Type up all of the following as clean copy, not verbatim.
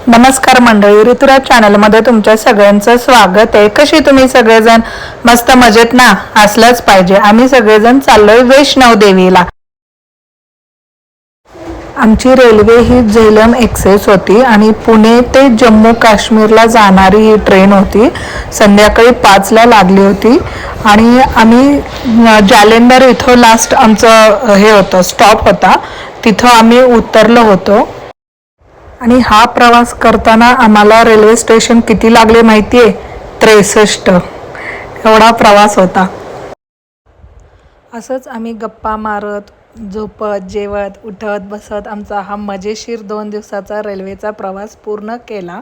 नमस्कार मंडळी, ऋतुराज चॅनलमध्ये तुमच्या सगळ्यांचं स्वागत आहे। कशी तुम्ही सगळेजण? मस्त मजेत ना? असलंच पाहिजे। आम्ही सगळेजण चाललोय वैष्णव देवीला। आमची रेल्वे ही झेलम एक्सप्रेस होती आणि पुणे ते जम्मू काश्मीरला जाणारी ही ट्रेन होती। संध्याकाळी 5 ला लागली होती आणि आम्ही जालेंदर इथं लास्ट आमचं हे होतं, स्टॉप होता, तिथं आम्ही उतरलो होतो। आणि हा प्रवास करताना आम्हाला रेल्वे स्टेशन किती लागले माहिती आहे? 63 एवढा प्रवास होता। असंच आम्ही गप्पा मारत, झोपत, जेवत, उठत, बसत आमचा हा मजेशीर 2 दिवसाचा रेल्वेचा प्रवास पूर्ण केला।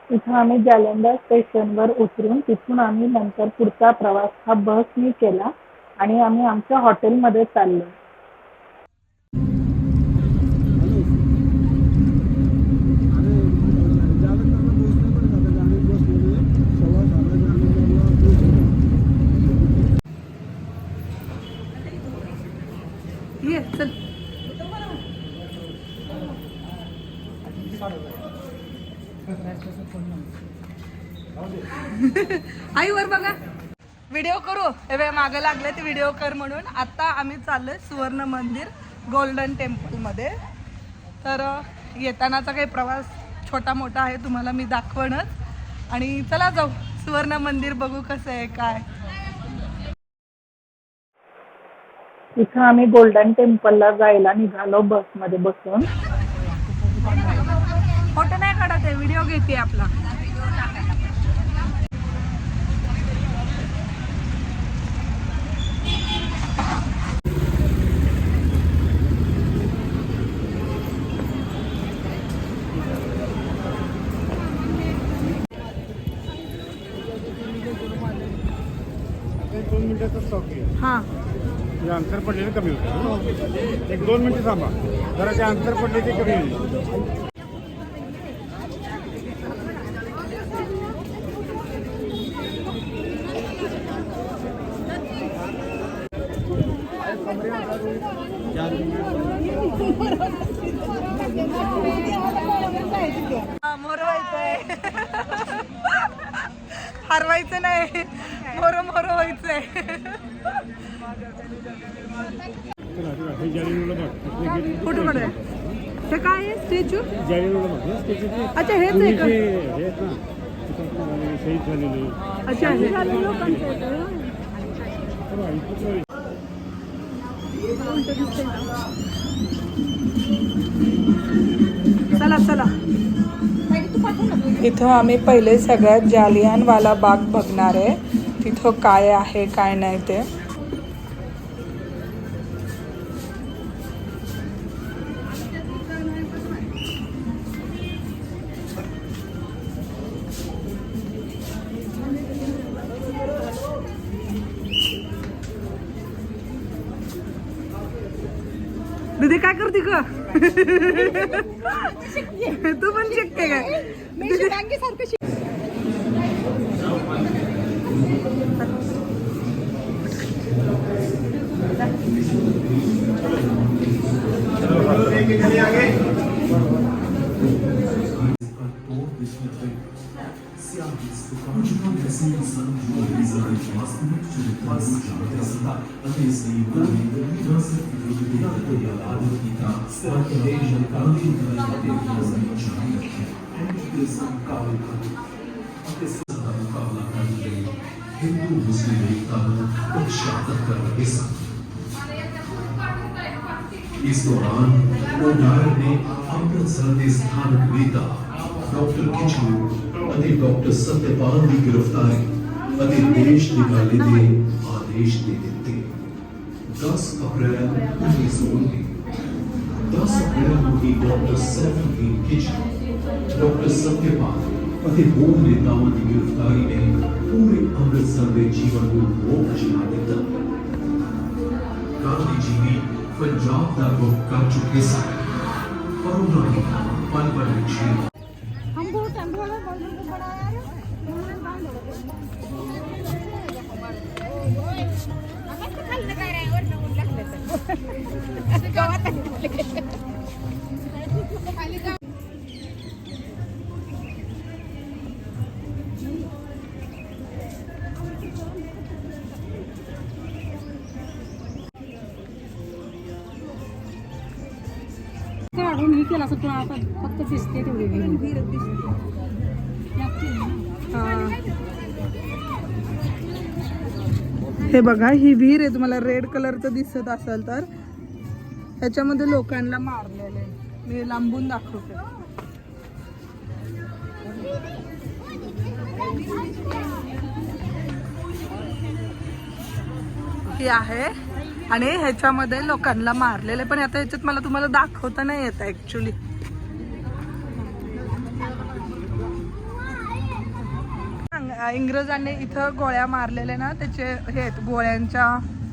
इथं आम्ही जालंधर स्टेशनवर उतरून तिथून आम्ही नंतर पुढचा प्रवास हा बसने केला आणि आम्ही आमच्या हॉटेलमध्ये चाललो। ये चल आई वर बघा, व्हिडिओ करू। हे मागे लागले ते व्हिडिओ कर म्हणून। आता आम्ही चाललोय सुवर्ण मंदिर गोल्डन टेम्पल मध्ये। तर येतानाचा काही प्रवास छोटा मोठा आहे, तुम्हाला मी दाखवणच। आणि चला जाऊ सुवर्ण मंदिर बघू कसं आहे काय। इथं आम्ही गोल्डन टेम्पलला जायला निघालो बसमध्ये बसून। फोटो नाही काढत आहे, व्हिडिओ घेते आपला। हाँ अंतर पडलेलं कमी होतं। 1-2 मिनिटं थांबा, जरा ते अंतर पडले ते कमी होईल। मोरवायचंय, हरवायचं नाही, मोर व्हायचंय। कुठं कडे हे काय आहे? स्टॅच्यू? अच्छा हेच आहे का? अच्छा चला चला। इथं आम्ही पहिले सगळ्यात जालियनवाला बाग बघणार आहे, तिथं काय आहे काय नाही ते। दीदी काय करते ग? तू पण शिकते काय? हिंदू मुस्लिम एकता को शादत कर रहे सन। इस दौरान ओडायर ने अमृतसर के स्थानक नेता डॉक्टर किचलू ਅਤੇ डॉक्टर सत्यपाल की गिरफ्तारी ਅਤੇ देश निकाले के आदेश दे दिते। 10 अप्रैल 1919 10 अप्रैल को ही डॉक्टर सैफुद्दीन किचलू, डॉक्टर सत्यपाल ਅਤੇ ਹੋਰ नेताओं की गिरफ्तारी ने पूरे अमृतसर के जीवन को रोक चला दिता। गांधी जी भी पंजाब का रुख कर चुके सन, पर उन्होंने पल पल हमको टेंपो वाला बड़ा यार खाली काय रे वर नको लागलं तर काढून हे केलं असं तुला आता फक्त दिसते तेवढी हे बघा ही विहीर आहे, तुम्हाला रेड कलरचं दिसत असेल तर ह्याच्यामध्ये लोकांना मारलेलं आहे. मी लांबून दाखवते. ही आहे आणि ह्याच्यामध्ये लोकांना मारलेले, पण आता ह्याच्यात मला तुम्हाला दाखवता नाही येत ऍक्च्युली. इंग्रजांनी इथं गोळ्या मारलेल्या ना, त्याचे हे आहेत, गोळ्यांच्या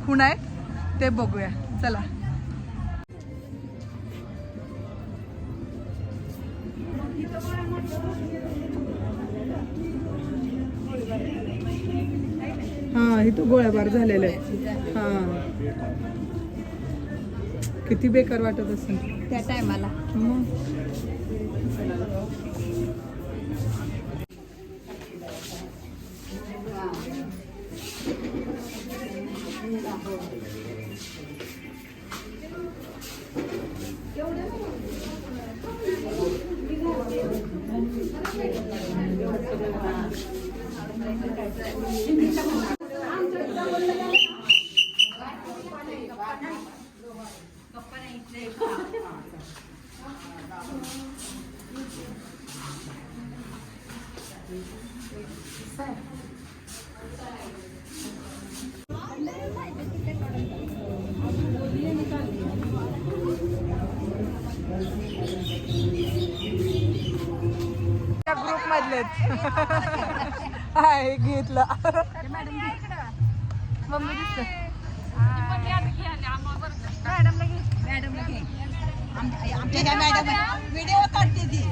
खुणा आहेत, ते बघूया चला. हा इथं गोळ्याबार झालेला आहे. हा किती बेकार वाटत असेल त्या टायमाला. ग्रुप मधलेच आहे घेतला. मम्मी दिसत आमच्या मॅडम व्हिडिओ काढते ती.